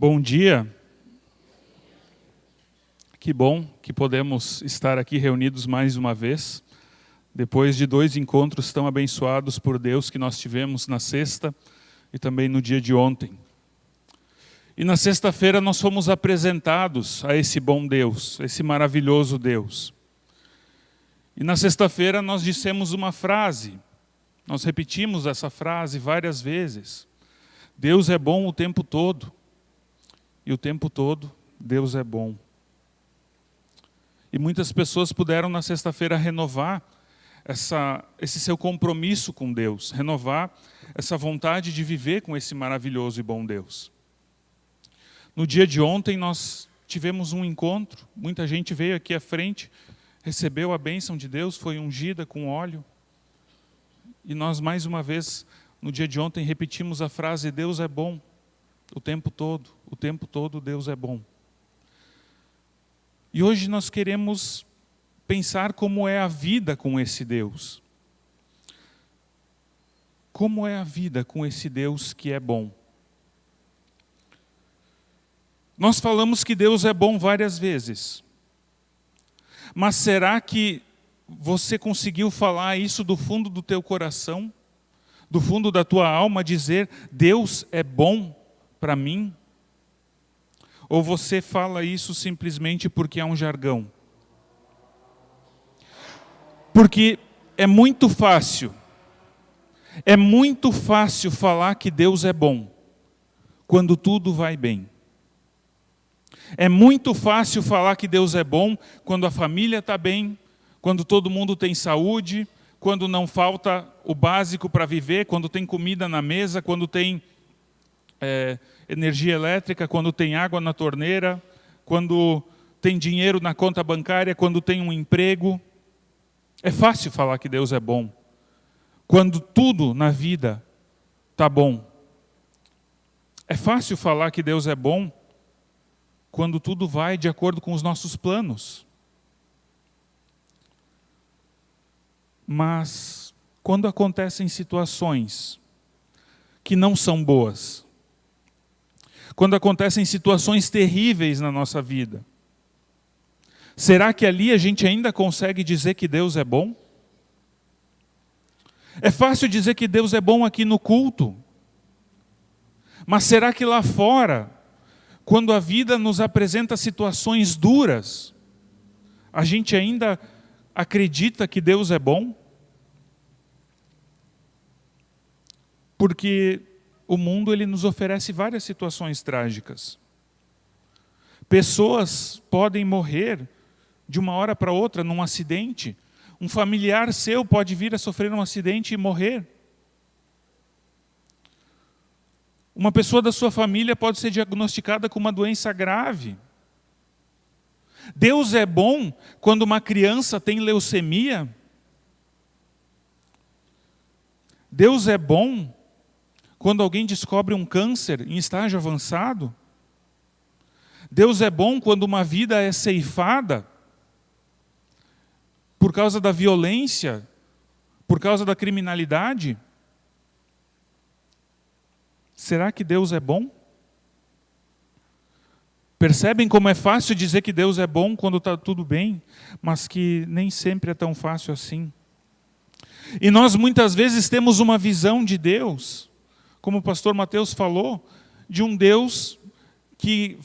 Bom dia. Que bom que podemos estar aqui reunidos mais uma vez, depois de 2 encontros tão abençoados por Deus que nós tivemos na sexta e também no dia de ontem. E na sexta-feira nós fomos apresentados a esse bom Deus, esse maravilhoso Deus. E na sexta-feira nós dissemos uma frase, nós repetimos essa frase várias vezes. Deus é bom o tempo todo. E o tempo todo Deus é bom. E muitas pessoas puderam na sexta-feira renovar esse seu compromisso com Deus, renovar essa vontade de viver com esse maravilhoso e bom Deus. No dia de ontem nós tivemos um encontro, muita gente veio aqui à frente, recebeu a bênção de Deus, foi ungida com óleo. E nós mais uma vez, no dia de ontem, repetimos a frase, Deus é bom, o tempo todo Deus é bom. E hoje nós queremos pensar como é a vida com esse Deus. Como é a vida com esse Deus que é bom? Nós falamos que Deus é bom várias vezes. Mas será que você conseguiu falar isso do fundo do teu coração? Do fundo da tua alma, dizer, Deus é bom para mim? Ou você fala isso simplesmente porque é um jargão? Porque é muito fácil falar que Deus é bom quando tudo vai bem. É muito fácil falar que Deus é bom quando a família está bem, quando todo mundo tem saúde, quando não falta o básico para viver, quando tem comida na mesa, quando tem energia elétrica, quando tem água na torneira, quando tem dinheiro na conta bancária, quando tem um emprego. É fácil falar que Deus é bom quando tudo na vida está bom. É fácil falar que Deus é bom quando tudo vai de acordo com os nossos planos. Mas quando acontecem situações que não são boas, quando acontecem situações terríveis na nossa vida, será que ali a gente ainda consegue dizer que Deus é bom? É fácil dizer que Deus é bom aqui no culto, mas será que lá fora, quando a vida nos apresenta situações duras, a gente ainda acredita que Deus é bom? Porque o mundo ele nos oferece várias situações trágicas. Pessoas podem morrer de uma hora para outra num acidente. Um familiar seu pode vir a sofrer um acidente e morrer. Uma pessoa da sua família pode ser diagnosticada com uma doença grave. Deus é bom quando uma criança tem leucemia. Deus é bom quando alguém descobre um câncer em estágio avançado. Deus é bom quando uma vida é ceifada por causa da violência, por causa da criminalidade. Será que Deus é bom? Percebem como é fácil dizer que Deus é bom quando está tudo bem, mas que nem sempre é tão fácil assim. E nós muitas vezes temos uma visão de Deus, como o pastor Mateus falou, de um Deus que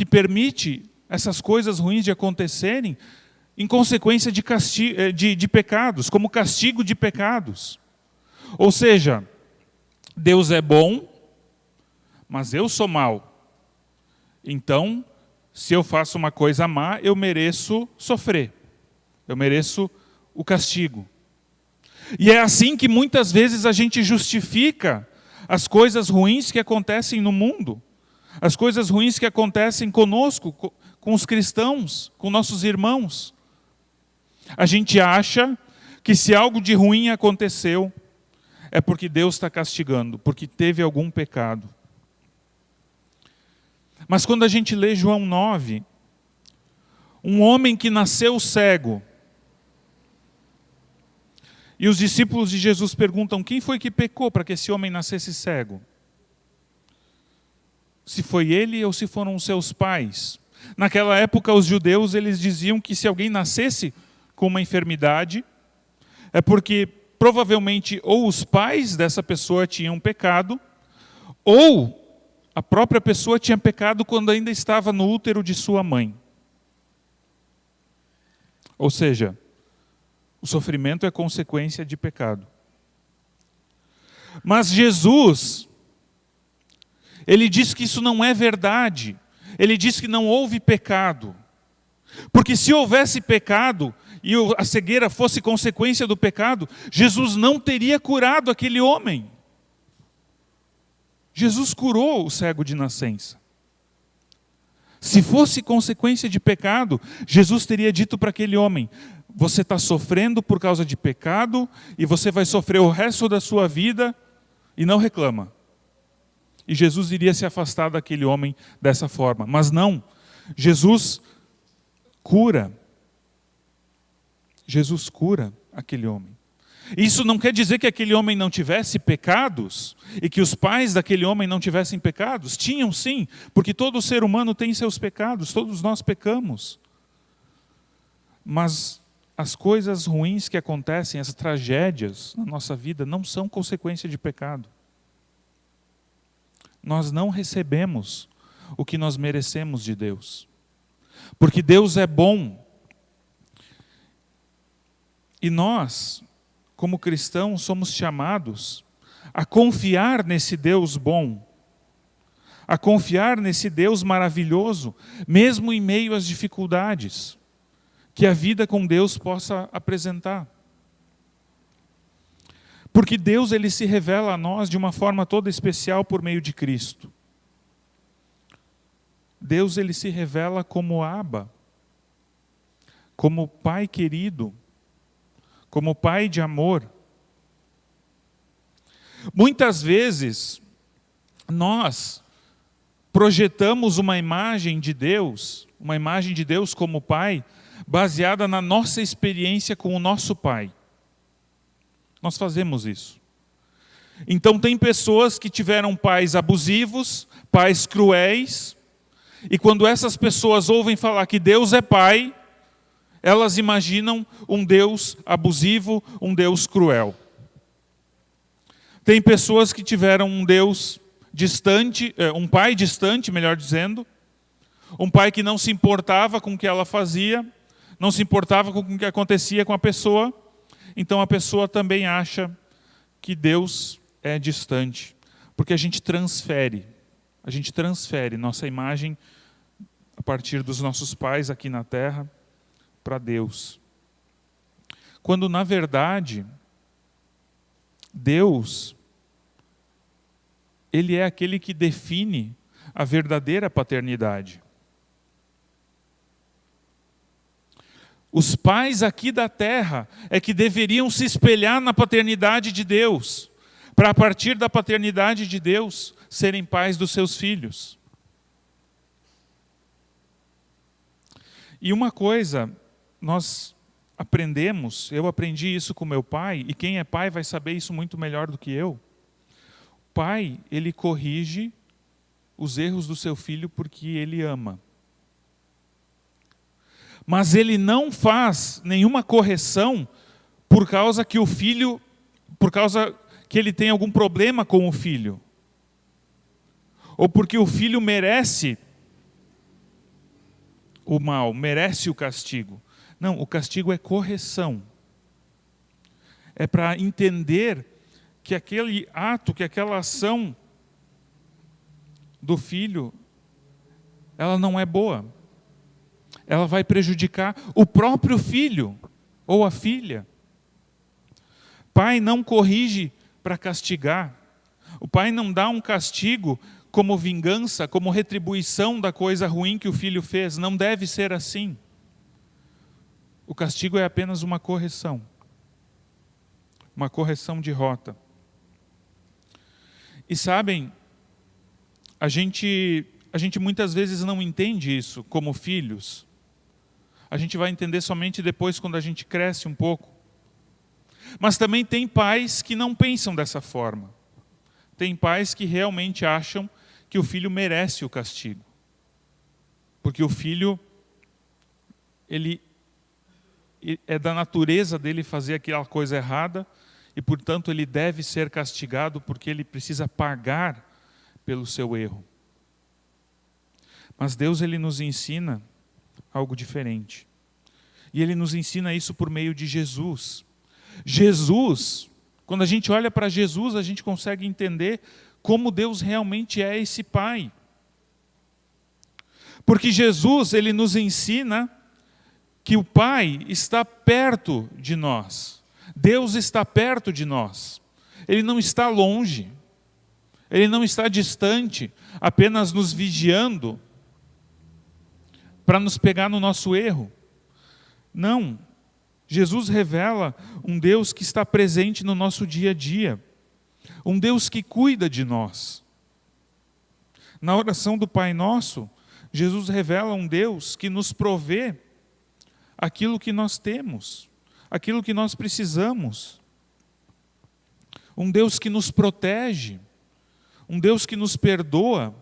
permite essas coisas ruins de acontecerem em consequência de pecados, como castigo de pecados. Ou seja, Deus é bom, mas eu sou mau. Então, se eu faço uma coisa má, eu mereço sofrer. Eu mereço o castigo. E é assim que muitas vezes a gente justifica as coisas ruins que acontecem no mundo, as coisas ruins que acontecem conosco, com os cristãos, com nossos irmãos. A gente acha que se algo de ruim aconteceu, é porque Deus está castigando, porque teve algum pecado. Mas quando a gente lê João 9, um homem que nasceu cego, e os discípulos de Jesus perguntam, quem foi que pecou para que esse homem nascesse cego? se foi ele ou se foram os seus pais. Naquela época, os judeus eles diziam que se alguém nascesse com uma enfermidade, é porque provavelmente ou os pais dessa pessoa tinham pecado, ou a própria pessoa tinha pecado quando ainda estava no útero de sua mãe. Ou seja, o sofrimento é consequência de pecado. Mas Jesus, ele diz que isso não é verdade. Ele diz que não houve pecado. Porque se houvesse pecado e a cegueira fosse consequência do pecado, Jesus não teria curado aquele homem. Jesus curou o cego de nascença. Se fosse consequência de pecado, Jesus teria dito para aquele homem: você está sofrendo por causa de pecado e você vai sofrer o resto da sua vida e não reclama. E Jesus iria se afastar daquele homem dessa forma. Mas não, Jesus cura. Jesus cura aquele homem. Isso não quer dizer que aquele homem não tivesse pecados e que os pais daquele homem não tivessem pecados. Tinham sim, porque todo ser humano tem seus pecados, todos nós pecamos. Mas as coisas ruins que acontecem, as tragédias na nossa vida, não são consequência de pecado. Nós não recebemos o que nós merecemos de Deus. Porque Deus é bom. E nós, como cristãos, somos chamados a confiar nesse Deus bom, a confiar nesse Deus maravilhoso, mesmo em meio às dificuldades que a vida com Deus possa apresentar. Porque Deus ele se revela a nós de uma forma toda especial por meio de Cristo. Deus ele se revela como Abba, como Pai querido, como Pai de amor. Muitas vezes, nós projetamos uma imagem de Deus como Pai, baseada na nossa experiência com o nosso Pai. Nós fazemos isso. Então tem pessoas que tiveram pais abusivos, pais cruéis, e quando essas pessoas ouvem falar que Deus é Pai, elas imaginam um Deus abusivo, um Deus cruel. Tem pessoas que tiveram um Deus distante, um pai distante, melhor dizendo, um pai que não se importava com o que ela fazia, não se importava com o que acontecia com a pessoa, então a pessoa também acha que Deus é distante, porque a gente transfere nossa imagem a partir dos nossos pais aqui na terra para Deus. Quando na verdade, Deus, Ele é aquele que define a verdadeira paternidade. Os pais aqui da terra é que deveriam se espelhar na paternidade de Deus, para a partir da paternidade de Deus, serem pais dos seus filhos. E uma coisa, nós aprendemos, eu aprendi isso com meu pai, e quem é pai vai saber isso muito melhor do que eu. O pai, ele corrige os erros do seu filho porque ele ama. Mas ele não faz nenhuma correção por causa que ele tem algum problema com o filho. Ou porque o filho merece o mal, merece o castigo. Não, o castigo é correção. É para entender que aquele ato, que aquela ação do filho, ela não é boa. Ela vai prejudicar o próprio filho ou a filha. Pai não corrige para castigar. O pai não dá um castigo como vingança, como retribuição da coisa ruim que o filho fez. Não deve ser assim. O castigo é apenas uma correção de rota. E sabem, a gente muitas vezes não entende isso como filhos. A gente vai entender somente depois quando a gente cresce um pouco. Mas também tem pais que não pensam dessa forma. Tem pais que realmente acham que o filho merece o castigo. Porque o filho, ele é da natureza dele fazer aquela coisa errada e, portanto, ele deve ser castigado porque ele precisa pagar pelo seu erro. Mas Deus, ele nos ensina algo diferente. E ele nos ensina isso por meio de Jesus. Jesus, quando a gente olha para Jesus, a gente consegue entender como Deus realmente é esse Pai. Porque Jesus, ele nos ensina que o Pai está perto de nós. Deus está perto de nós. Ele não está longe. Ele não está distante, apenas nos vigiando para nos pegar no nosso erro. Não. Jesus revela um Deus que está presente no nosso dia a dia. Um Deus que cuida de nós. Na oração do Pai Nosso, Jesus revela um Deus que nos provê aquilo que nós temos, aquilo que nós precisamos. Um Deus que nos protege, um Deus que nos perdoa.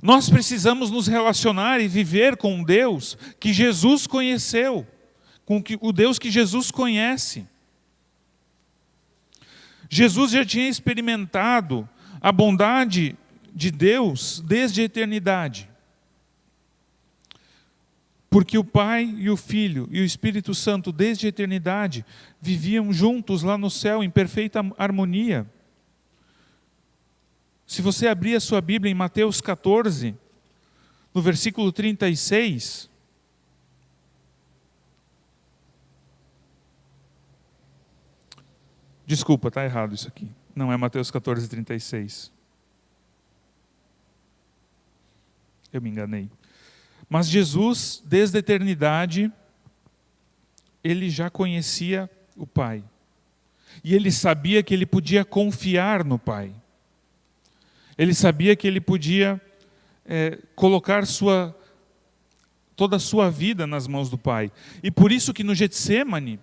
Nós precisamos nos relacionar e viver com um Deus que Jesus conheceu, com o Deus que Jesus conhece. Jesus já tinha experimentado a bondade de Deus desde a eternidade. Porque o Pai e o Filho e o Espírito Santo desde a eternidade viviam juntos lá no céu em perfeita harmonia. Se você abrir a sua Bíblia em Mateus 14, no versículo 36, desculpa, está errado isso aqui. Não é Mateus 14, 36. Eu me enganei. Mas Jesus, desde a eternidade, ele já conhecia o Pai. E ele sabia que ele podia confiar no Pai. Ele sabia que ele podia colocar toda a sua vida nas mãos do Pai. E por isso que no Getsêmani,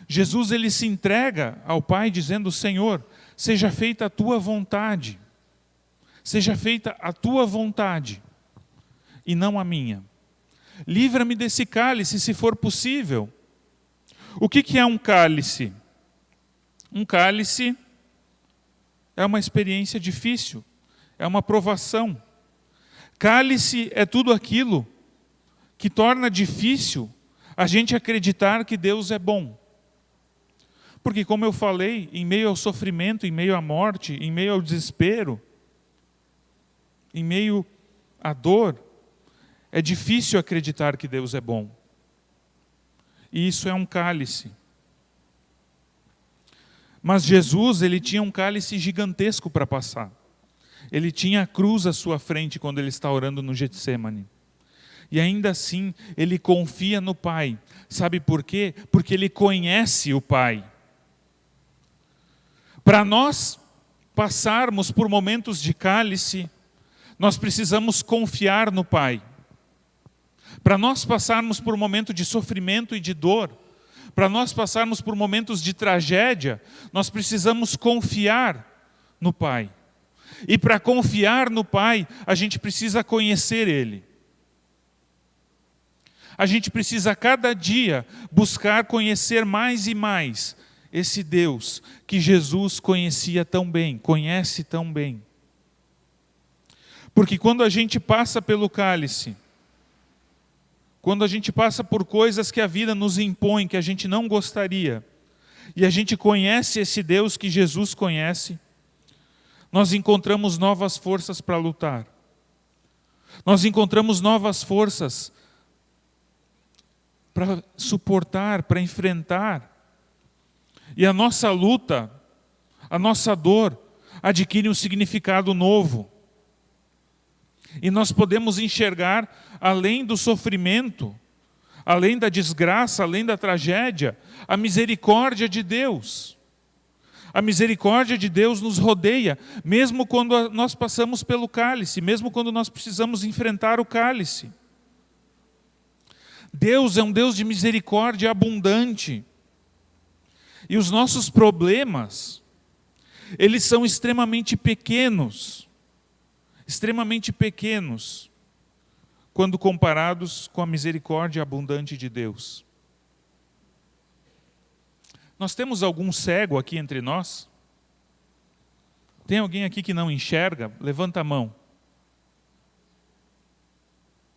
Jesus ele se entrega ao Pai dizendo: Senhor, seja feita a tua vontade. Seja feita a tua vontade e não a minha. Livra-me desse cálice, se for possível. O que é um cálice? Um cálice é uma experiência difícil, é uma provação. Cálice é tudo aquilo que torna difícil a gente acreditar que Deus é bom. Porque, como eu falei, em meio ao sofrimento, em meio à morte, em meio ao desespero, em meio à dor, é difícil acreditar que Deus é bom. E isso é um cálice. Mas Jesus, ele tinha um cálice gigantesco para passar. Ele tinha a cruz à sua frente quando ele está orando no Getsêmani. E ainda assim, ele confia no Pai. Sabe por quê? Porque ele conhece o Pai. Para nós passarmos por momentos de cálice, nós precisamos confiar no Pai. Para nós passarmos por um momento de sofrimento e de dor, para nós passarmos por momentos de tragédia, nós precisamos confiar no Pai. E para confiar no Pai, a gente precisa conhecer Ele. A gente precisa cada dia buscar conhecer mais e mais esse Deus que Jesus conhecia tão bem, conhece tão bem. Porque quando a gente passa pelo cálice, quando a gente passa por coisas que a vida nos impõe, que a gente não gostaria, e a gente conhece esse Deus que Jesus conhece, nós encontramos novas forças para lutar. Nós encontramos novas forças para suportar, para enfrentar. E a nossa luta, a nossa dor, adquire um significado novo. E nós podemos enxergar, além do sofrimento, além da desgraça, além da tragédia, a misericórdia de Deus. A misericórdia de Deus nos rodeia, mesmo quando nós passamos pelo cálice, mesmo quando nós precisamos enfrentar o cálice. Deus é um Deus de misericórdia abundante. E os nossos problemas, eles são extremamente pequenos extremamente pequenos, quando comparados com a misericórdia abundante de Deus. Nós temos algum cego aqui entre nós? Tem alguém aqui que não enxerga? Levanta a mão.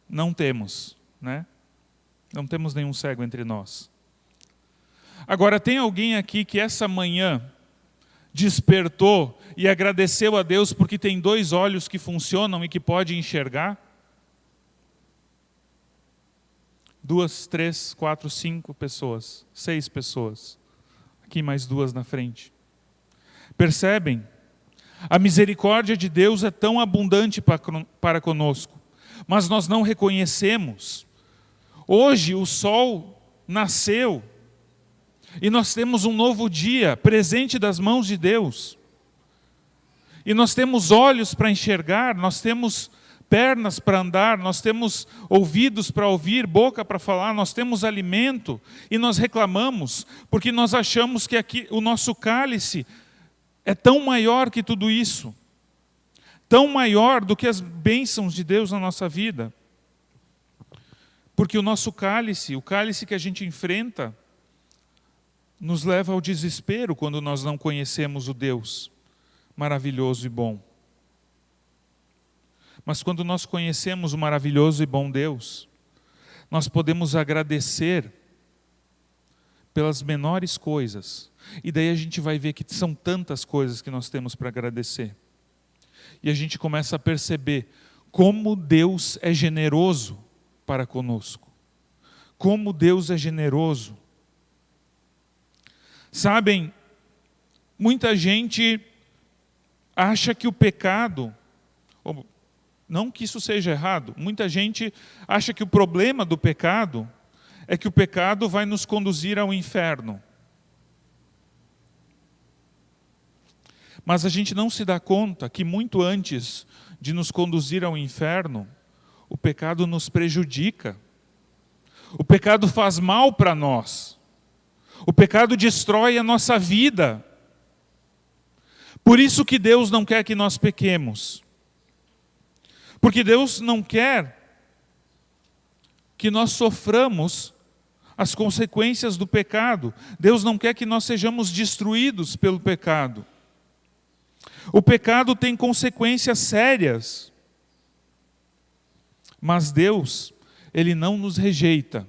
Não temos, né? Não temos nenhum cego entre nós. Agora, tem alguém aqui que essa manhã despertou e agradeceu a Deus porque tem 2 olhos que funcionam e que pode enxergar? 2, 3, 4, 5 pessoas, 6 pessoas. Aqui mais 2 na frente. Percebem? A misericórdia de Deus é tão abundante para conosco, mas nós não reconhecemos. Hoje o sol nasceu e nós temos um novo dia, presente das mãos de Deus. E nós temos olhos para enxergar, nós temos pernas para andar, nós temos ouvidos para ouvir, boca para falar, nós temos alimento e nós reclamamos, porque nós achamos que aqui o nosso cálice é tão maior que tudo isso, tão maior do que as bênçãos de Deus na nossa vida. Porque o nosso cálice, o cálice que a gente enfrenta, nos leva ao desespero quando nós não conhecemos o Deus maravilhoso e bom. Mas quando nós conhecemos o maravilhoso e bom Deus, nós podemos agradecer pelas menores coisas. E daí a gente vai ver que são tantas coisas que nós temos para agradecer. E a gente começa a perceber como Deus é generoso para conosco. Como Deus é generoso. Sabem, muita gente acha que o pecado, não que isso seja errado, muita gente acha que o problema do pecado é que o pecado vai nos conduzir ao inferno. Mas a gente não se dá conta que muito antes de nos conduzir ao inferno, o pecado nos prejudica. O pecado faz mal para nós. O pecado destrói a nossa vida. Por isso que Deus não quer que nós pequemos. Porque Deus não quer que nós soframos as consequências do pecado. Deus não quer que nós sejamos destruídos pelo pecado. O pecado tem consequências sérias. Mas Deus, Ele não nos rejeita,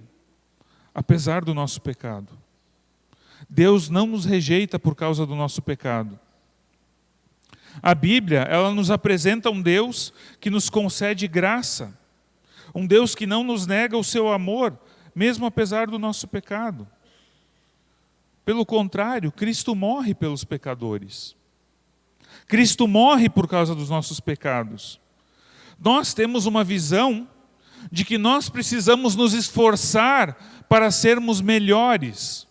apesar do nosso pecado. Deus não nos rejeita por causa do nosso pecado. A Bíblia, ela nos apresenta um Deus que nos concede graça. Um Deus que não nos nega o seu amor, mesmo apesar do nosso pecado. Pelo contrário, Cristo morre pelos pecadores. Cristo morre por causa dos nossos pecados. Nós temos uma visão de que nós precisamos nos esforçar para sermos melhores.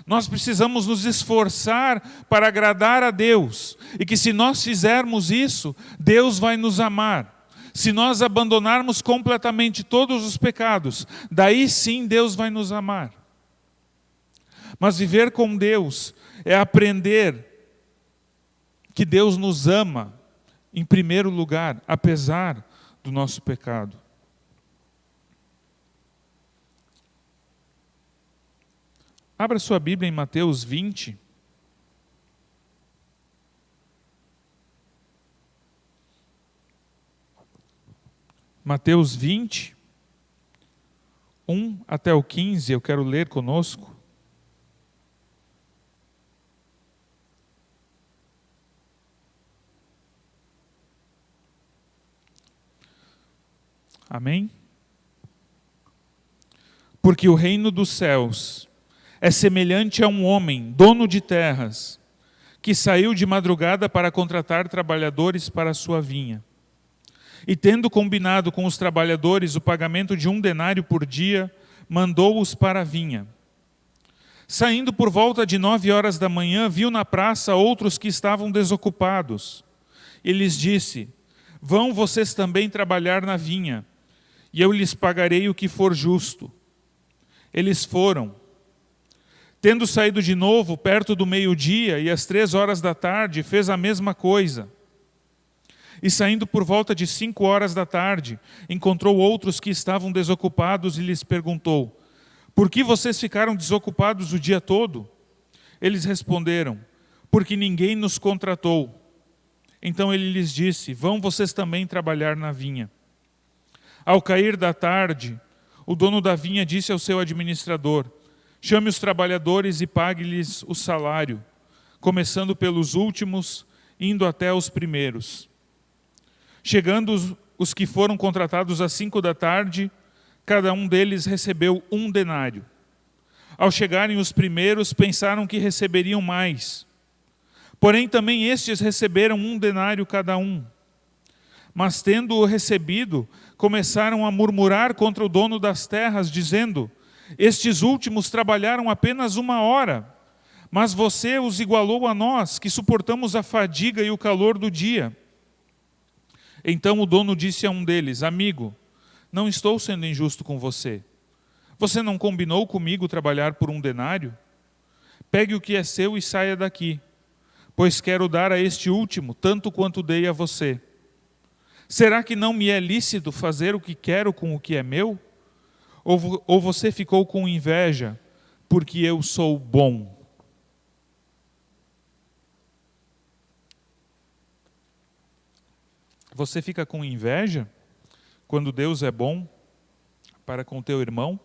Nós precisamos nos esforçar para agradar a Deus. E que se nós fizermos isso, Deus vai nos amar. Se nós abandonarmos completamente todos os pecados, daí sim Deus vai nos amar. Mas viver com Deus é aprender que Deus nos ama, em primeiro lugar, apesar do nosso pecado. Abra sua Bíblia em Mateus 20. Mateus 20, 1 até o 15, eu quero ler conosco. Amém? Porque o reino dos céus é semelhante a um homem, dono de terras, que saiu de madrugada para contratar trabalhadores para a sua vinha. E tendo combinado com os trabalhadores o pagamento de 1 denário por dia, mandou-os para a vinha. Saindo por volta de 9 horas da manhã, viu na praça outros que estavam desocupados. E lhes disse: vão vocês também trabalhar na vinha, e eu lhes pagarei o que for justo. Eles foram. Tendo saído de novo, perto do meio-dia e às 3 horas da tarde, fez a mesma coisa. E saindo por volta de 5 horas da tarde, encontrou outros que estavam desocupados e lhes perguntou: por que vocês ficaram desocupados o dia todo? Eles responderam: porque ninguém nos contratou. Então ele lhes disse: vão vocês também trabalhar na vinha. Ao cair da tarde, o dono da vinha disse ao seu administrador: chame os trabalhadores e pague-lhes o salário, começando pelos últimos, indo até os primeiros. Chegando os que foram contratados às 5 da tarde, cada um deles recebeu 1 denário. Ao chegarem os primeiros, pensaram que receberiam mais. Porém, também estes receberam 1 denário cada um. Mas, tendo-o recebido, começaram a murmurar contra o dono das terras, dizendo: estes últimos trabalharam apenas 1 hora, mas você os igualou a nós, que suportamos a fadiga e o calor do dia. Então o dono disse a um deles: amigo, não estou sendo injusto com você. Você não combinou comigo trabalhar por 1 denário? Pegue o que é seu e saia daqui, pois quero dar a este último tanto quanto dei a você. Será que não me é lícito fazer o que quero com o que é meu? Ou você ficou com inveja porque eu sou bom? Você fica com inveja quando Deus é bom para com teu irmão?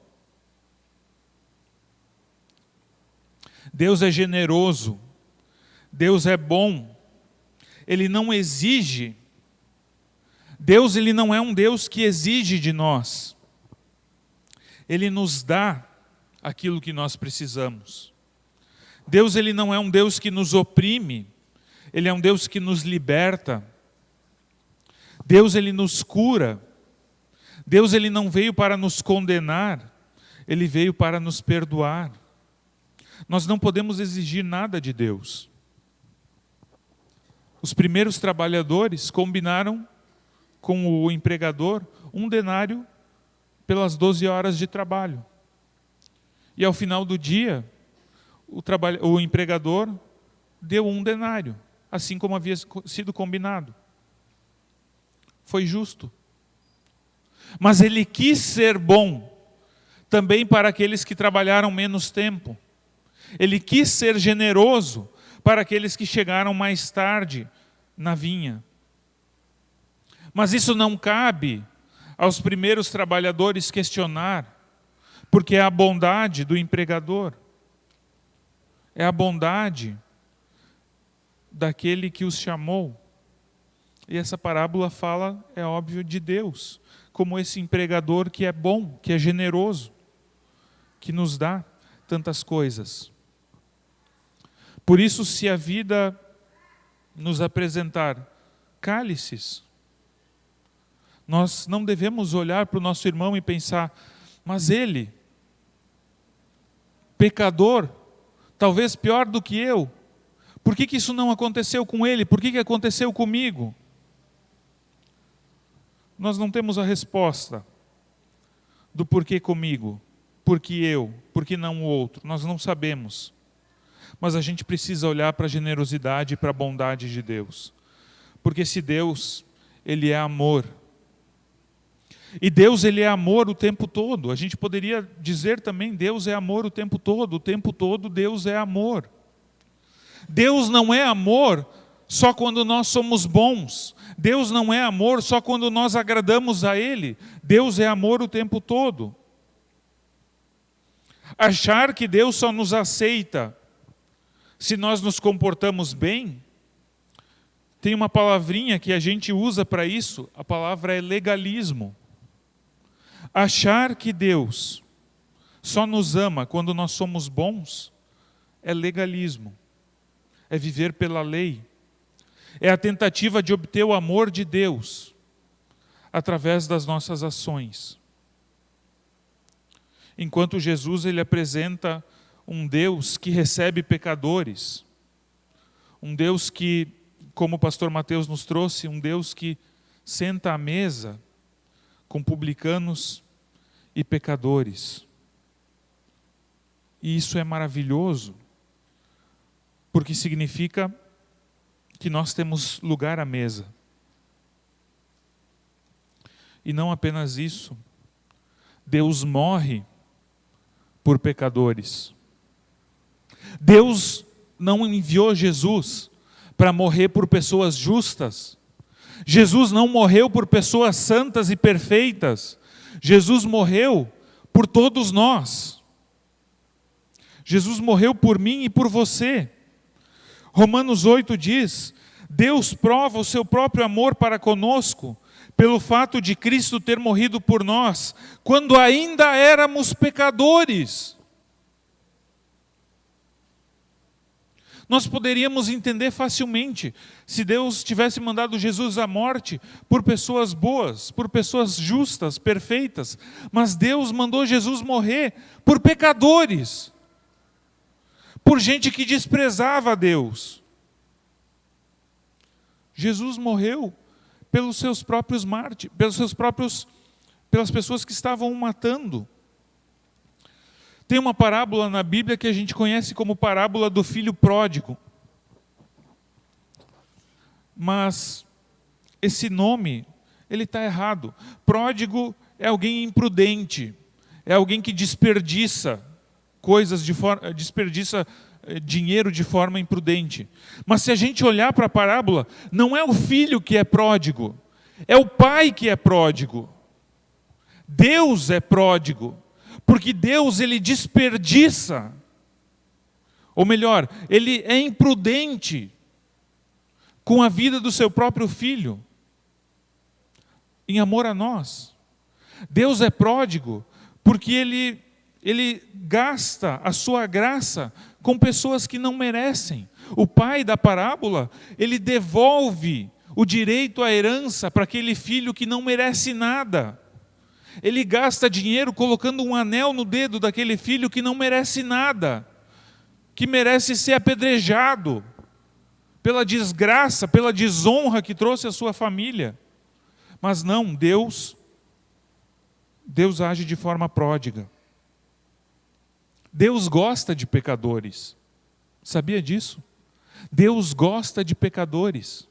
Deus é generoso, Deus é bom, Ele não exige. Deus, Ele não é um Deus que exige de nós. Ele nos dá aquilo que nós precisamos. Deus, Ele não é um Deus que nos oprime, Ele é um Deus que nos liberta. Deus, Ele nos cura. Deus, Ele não veio para nos condenar, Ele veio para nos perdoar. Nós não podemos exigir nada de Deus. Os primeiros trabalhadores combinaram com o empregador 1 denário pelas 12 horas de trabalho. E ao final do dia, o empregador deu 1 denário, assim como havia sido combinado. Foi justo. Mas ele quis ser bom também para aqueles que trabalharam menos tempo. Ele quis ser generoso para aqueles que chegaram mais tarde na vinha. Mas isso não cabe aos primeiros trabalhadores questionar, porque é a bondade do empregador, é a bondade daquele que os chamou. E essa parábola fala, é óbvio, de Deus, como esse empregador que é bom, que é generoso, que nos dá tantas coisas. Por isso, se a vida nos apresentar cálices, nós não devemos olhar para o nosso irmão e pensar: mas ele, pecador, talvez pior do que eu, por que isso não aconteceu com ele? Por que aconteceu comigo? Nós não temos a resposta do porquê comigo, porque eu, porque não o outro. Nós não sabemos. Mas a gente precisa olhar para a generosidade e para a bondade de Deus. Porque se Deus, Ele é amor. E Deus, Ele é amor o tempo todo. A gente poderia dizer também, Deus é amor o tempo todo Deus é amor. Deus não é amor só quando nós somos bons. Deus não é amor só quando nós agradamos a Ele. Deus é amor o tempo todo. Achar que Deus só nos aceita se nós nos comportamos bem, tem uma palavrinha que a gente usa para isso, a palavra é legalismo. Achar que Deus só nos ama quando nós somos bons é legalismo, é viver pela lei, é a tentativa de obter o amor de Deus através das nossas ações. Enquanto Jesus, Ele apresenta um Deus que recebe pecadores, um Deus que, como o pastor Mateus nos trouxe, um Deus que senta à mesa com publicanos e pecadores. E isso é maravilhoso, porque significa que nós temos lugar à mesa. E não apenas isso, Deus morre por pecadores. Deus não enviou Jesus para morrer por pessoas justas. Jesus não morreu por pessoas santas e perfeitas. Jesus morreu por todos nós. Jesus morreu por mim e por você. Romanos 8 diz: Deus prova o seu próprio amor para conosco, pelo fato de Cristo ter morrido por nós, quando ainda éramos pecadores. Nós poderíamos entender facilmente se Deus tivesse mandado Jesus à morte por pessoas boas, por pessoas justas, perfeitas, mas Deus mandou Jesus morrer por pecadores, por gente que desprezava a Deus. Jesus morreu pelos seus próprios mártires, pelas pessoas que estavam o matando. Tem uma parábola na Bíblia que a gente conhece como parábola do filho pródigo. Mas esse nome, ele está errado. Pródigo é alguém imprudente, é alguém que desperdiça desperdiça dinheiro de forma imprudente. Mas se a gente olhar para a parábola, não é o filho que é pródigo, é o pai que é pródigo. Deus é pródigo. Porque Deus, ele desperdiça, ou melhor, ele é imprudente com a vida do seu próprio filho, em amor a nós. Deus é pródigo porque ele gasta a sua graça com pessoas que não merecem. O pai da parábola, ele devolve o direito à herança para aquele filho que não merece nada. Ele gasta dinheiro colocando um anel no dedo daquele filho que não merece nada, que merece ser apedrejado pela desgraça, pela desonra que trouxe à sua família. Mas não, Deus age de forma pródiga. Deus gosta de pecadores. Sabia disso? Deus gosta de pecadores.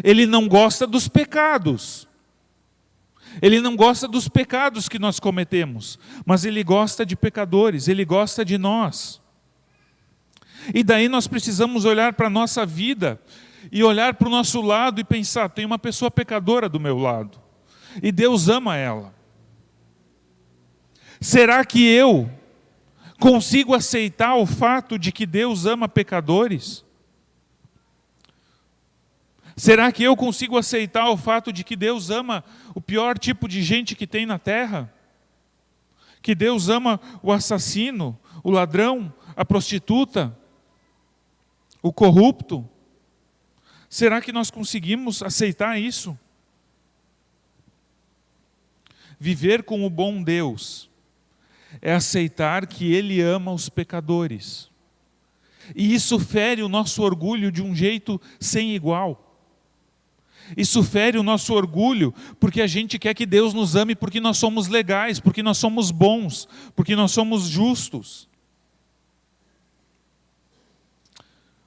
Ele não gosta dos pecados. Ele não gosta dos pecados que nós cometemos, mas Ele gosta de pecadores, Ele gosta de nós. E daí nós precisamos olhar para a nossa vida e olhar para o nosso lado e pensar: tem uma pessoa pecadora do meu lado, e Deus ama ela. Será que eu consigo aceitar o fato de que Deus ama pecadores? Será que eu consigo aceitar o fato de que Deus ama o pior tipo de gente que tem na terra? Que Deus ama o assassino, o ladrão, a prostituta, o corrupto? Será que nós conseguimos aceitar isso? Viver com o bom Deus é aceitar que Ele ama os pecadores. E isso fere o nosso orgulho de um jeito sem igual. Isso fere o nosso orgulho, porque a gente quer que Deus nos ame porque nós somos legais, porque nós somos bons, porque nós somos justos.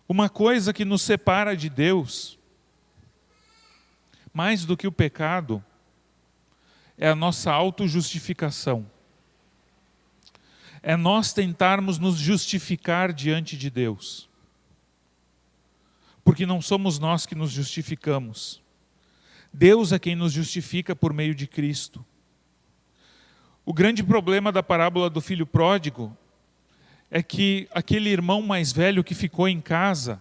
Uma coisa que nos separa de Deus, mais do que o pecado, é a nossa autojustificação. É nós tentarmos nos justificar diante de Deus. Porque não somos nós que nos justificamos. Deus é quem nos justifica por meio de Cristo. O grande problema da parábola do filho pródigo é que aquele irmão mais velho que ficou em casa,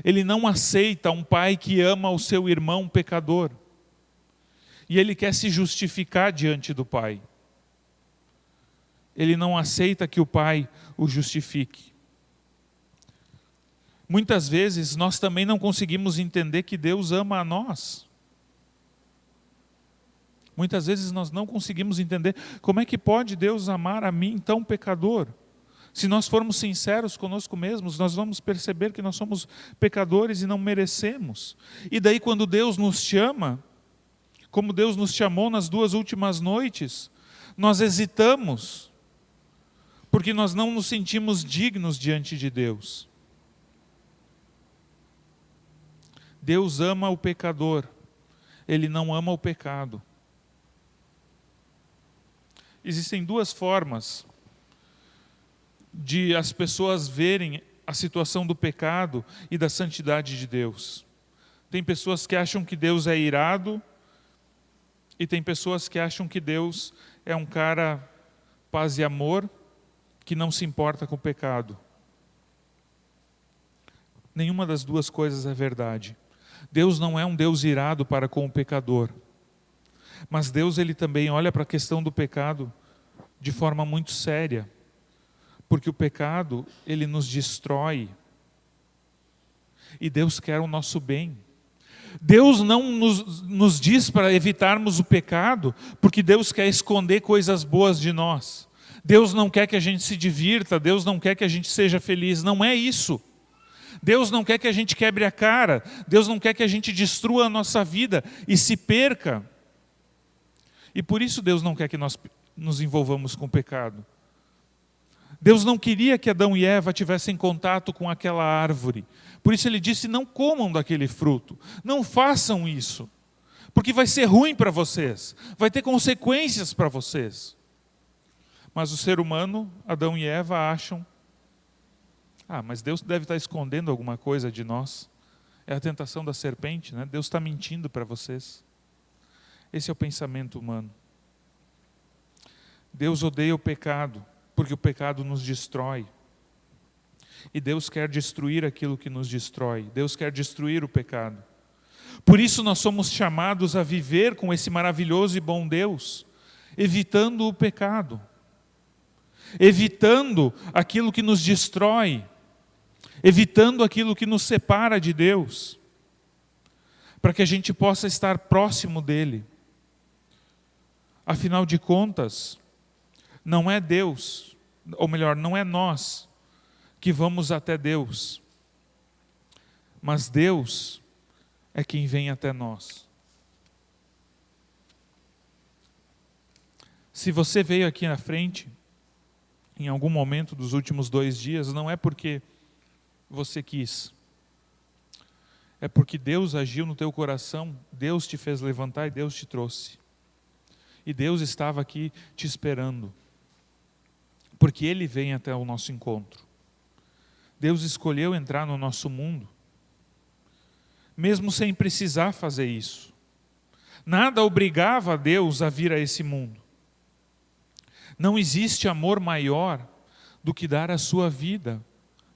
ele não aceita um pai que ama o seu irmão pecador. E ele quer se justificar diante do pai. Ele não aceita que o pai o justifique. Muitas vezes nós também não conseguimos entender que Deus ama a nós. Muitas vezes nós não conseguimos entender como é que pode Deus amar a mim, tão pecador. Se nós formos sinceros conosco mesmos, nós vamos perceber que nós somos pecadores e não merecemos. E daí quando Deus nos chama, como Deus nos chamou nas 2 últimas noites, nós hesitamos, porque nós não nos sentimos dignos diante de Deus. Deus ama o pecador, Ele não ama o pecado. existem duas formas de as pessoas verem a situação do pecado e da santidade de Deus. Tem pessoas que acham que Deus é irado e tem pessoas que acham que Deus é um cara paz e amor, que não se importa com o pecado. Nenhuma das duas coisas é verdade. Deus não é um Deus irado para com o pecador. Mas Deus, ele também olha para a questão do pecado de forma muito séria. Porque o pecado, ele nos destrói. E Deus quer o nosso bem. Deus não nos diz para evitarmos o pecado, porque Deus quer esconder coisas boas de nós. Deus não quer que a gente se divirta, Deus não quer que a gente seja feliz, não é isso. Deus não quer que a gente quebre a cara, Deus não quer que a gente destrua a nossa vida e se perca. E por isso Deus não quer que nós nos envolvamos com o pecado. Deus não queria que Adão e Eva tivessem contato com aquela árvore. Por isso ele disse, não comam daquele fruto. Não façam isso. Porque vai ser ruim para vocês. Vai ter consequências para vocês. Mas o ser humano, Adão e Eva, acham, mas Deus deve estar escondendo alguma coisa de nós. É a tentação da serpente, né? Deus está mentindo para vocês. Esse é o pensamento humano. Deus odeia o pecado, porque o pecado nos destrói. E Deus quer destruir aquilo que nos destrói. Deus quer destruir o pecado. Por isso nós somos chamados a viver com esse maravilhoso e bom Deus, evitando o pecado, evitando aquilo que nos destrói, evitando aquilo que nos separa de Deus, para que a gente possa estar próximo dEle. Afinal de contas, não é Deus, ou melhor, não é nós que vamos até Deus, mas Deus é quem vem até nós. Se você veio aqui na frente, em algum momento dos últimos 2 dias, não é porque você quis, é porque Deus agiu no teu coração, Deus te fez levantar e Deus te trouxe. E Deus estava aqui te esperando, porque Ele vem até o nosso encontro. Deus escolheu entrar no nosso mundo, mesmo sem precisar fazer isso. Nada obrigava a Deus a vir a esse mundo. Não existe amor maior do que dar a sua vida,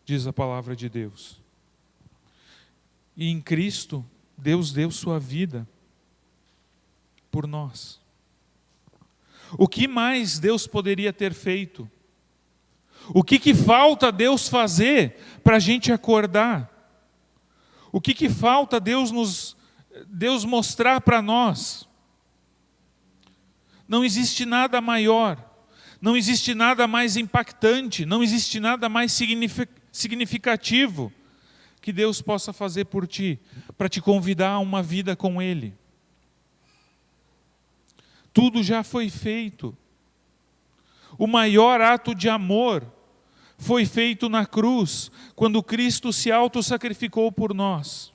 diz a palavra de Deus. E em Cristo, Deus deu sua vida por nós. O que mais Deus poderia ter feito? O que falta Deus fazer para a gente acordar? O que falta Deus mostrar para nós? Não existe nada maior, não existe nada mais impactante, não existe nada mais significativo que Deus possa fazer por ti, para te convidar a uma vida com Ele. Tudo já foi feito. O maior ato de amor foi feito na cruz, quando Cristo se auto-sacrificou por nós.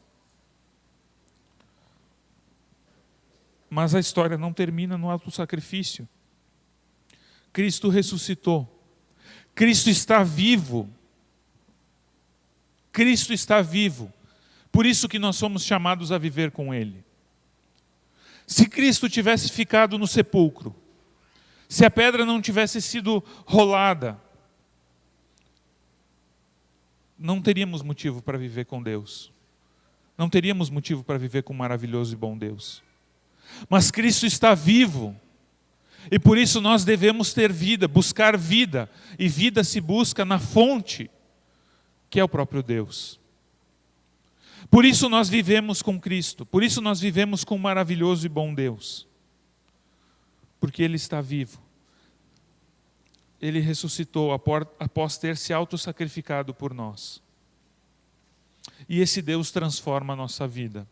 Mas a história não termina no auto-sacrifício. Cristo ressuscitou. Cristo está vivo. Cristo está vivo. Por isso que nós somos chamados a viver com Ele. Se Cristo tivesse ficado no sepulcro, se a pedra não tivesse sido rolada, não teríamos motivo para viver com Deus. Não teríamos motivo para viver com um maravilhoso e bom Deus. Mas Cristo está vivo. E por isso nós devemos ter vida, buscar vida. E vida se busca na fonte, que é o próprio Deus. Por isso nós vivemos com Cristo. Por isso nós vivemos com um maravilhoso e bom Deus. Porque Ele está vivo. Ele ressuscitou após ter se auto-sacrificado por nós. E esse Deus transforma a nossa vida.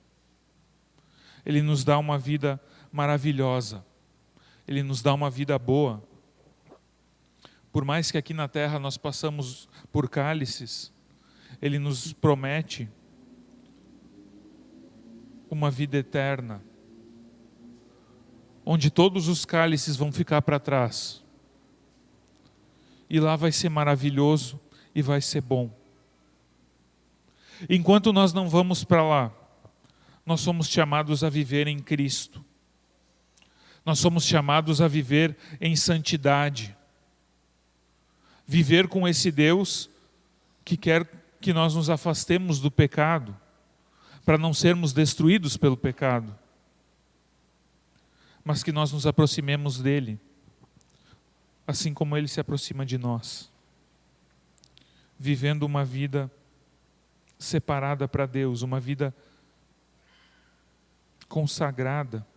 Ele nos dá uma vida maravilhosa. Ele nos dá uma vida boa. Por mais que aqui na terra nós passamos por cálices, Ele nos promete uma vida eterna, onde todos os cálices vão ficar para trás, e lá vai ser maravilhoso e vai ser bom. Enquanto nós não vamos para lá, nós somos chamados a viver em Cristo. Nós somos chamados a viver em santidade. Viver com esse Deus que quer que nós nos afastemos do pecado, para não sermos destruídos pelo pecado, mas que nós nos aproximemos dele, assim como ele se aproxima de nós, vivendo uma vida separada para Deus, uma vida consagrada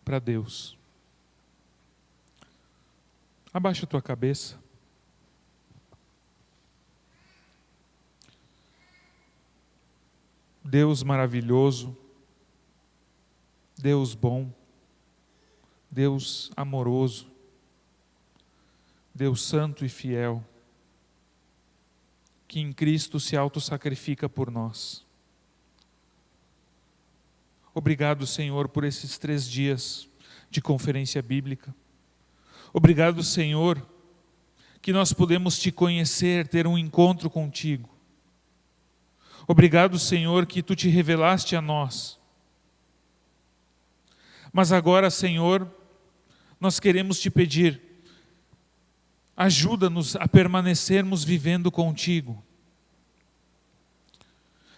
para Deus. Abaixa a tua cabeça. Deus maravilhoso, Deus bom, Deus amoroso, Deus santo e fiel, que em Cristo se autossacrifica por nós. Obrigado, Senhor, por esses 3 dias de conferência bíblica. Obrigado, Senhor, que nós podemos te conhecer, ter um encontro contigo. Obrigado, Senhor, que tu te revelaste a nós. Mas agora, Senhor, nós queremos te pedir, ajuda-nos a permanecermos vivendo contigo.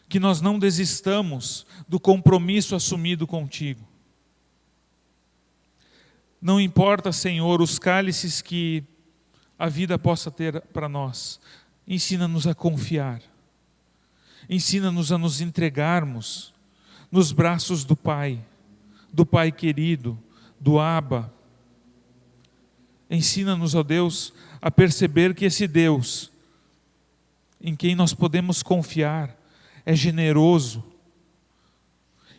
Que nós não desistamos do compromisso assumido contigo. Não importa, Senhor, os cálices que a vida possa ter para nós. Ensina-nos a confiar. Ensina-nos a nos entregarmos nos braços do Pai querido, do Abba. Ensina-nos, ó Deus, a perceber que esse Deus, em quem nós podemos confiar, é generoso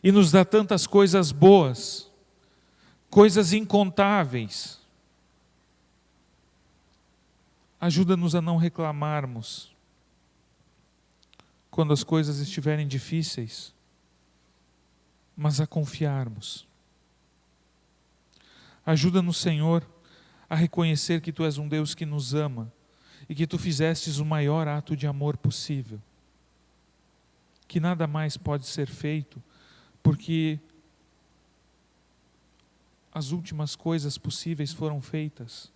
e nos dá tantas coisas boas, coisas incontáveis. Ajuda-nos a não reclamarmos quando as coisas estiverem difíceis, mas a confiarmos. Ajuda-nos, Senhor, a reconhecer que Tu és um Deus que nos ama e que Tu fizestes o maior ato de amor possível. Que nada mais pode ser feito, porque as últimas coisas possíveis foram feitas.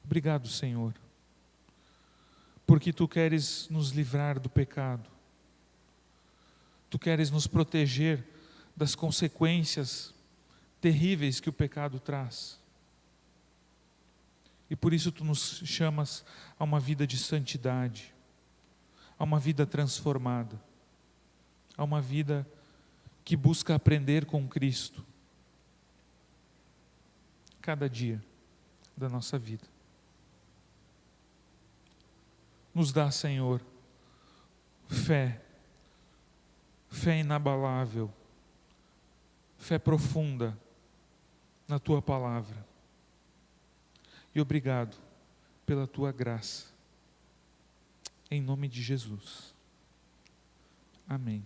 Obrigado, Senhor, porque Tu queres nos livrar do pecado. Tu queres nos proteger das consequências terríveis que o pecado traz. E por isso Tu nos chamas a uma vida de santidade, a uma vida transformada, a uma vida que busca aprender com Cristo, cada dia da nossa vida. Nos dá, Senhor, fé inabalável, fé profunda na Tua palavra. E obrigado pela Tua graça. Em nome de Jesus. Amém.